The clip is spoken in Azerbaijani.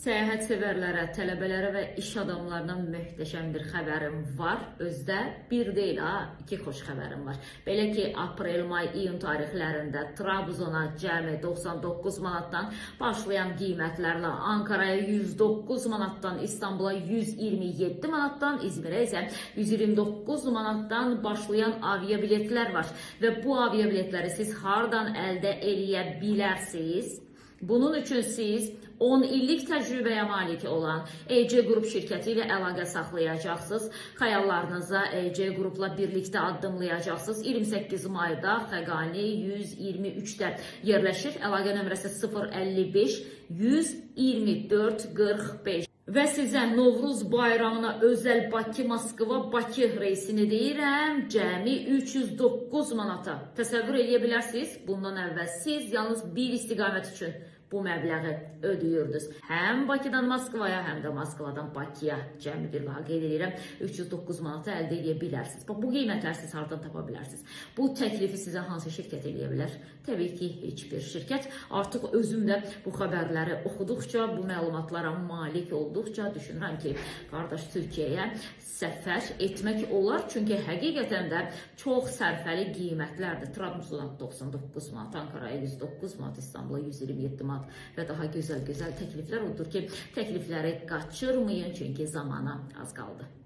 Səyahət sevərlərə, tələbələrə və iş adamlarına möhtəşəm bir xəbərim var. Özdə bir deyil, iki xoş xəbərim var. Belə ki, aprel, may, iyun tarixlərində Trabzona cəmi 99 manatdan başlayan qiymətlərlə Ankaraya 109 manatdan, İstanbula 127 manatdan, İzmirə isə 129 manatdan başlayan aviabiletlər var. Və bu aviabiletləri siz hardan əldə eləyə bilərsiniz? Bunun üçün siz 10 illik təcrübəyə malik olan EC Qrup şirkəti ilə əlaqə saxlayacaqsınız. Xəyallarınıza EC Qrupla birlikdə addımlayacaqsınız. 28 mayda Xəqani 123-də yerləşir. Əlaqə nömrəsi 055 124 45. Və sizə Novruz bayramına özəl Bakı-Moskva-Bakı reysini deyirəm, cəmi 309 manata. Təsəvvür edə bilərsiniz, bundan əvvəl siz yalnız bir istiqamət üçün bu məbləği ödüyürdünüz. Həm Bakıdan Moskvaya, həm də Moskvadan Bakıya cəmi bir daha qeyd edirəm, 309 manata əldə edə bilərsiniz. Bu qiymətləri siz hardan tapa bilərsiniz? Bu təklifi sizə hansı şirkət eləyə bilər? Təbii ki, heç bir şirkət. Artıq özüm də bu xəbərləri oxuduqca, bu məlumatlara malik olduqca düşünürəm ki, qardaş Türkiyəyə səfər etmək olar. Çünki həqiqətən də çox sərfəli qiymətlərdir. Trabzona 99 manat, Ankaraya 109 manat, İstanbula 127 manat və daha gözəl təkliflər odur ki, təklifləri qaçırmayın, çünki zamana az qaldı.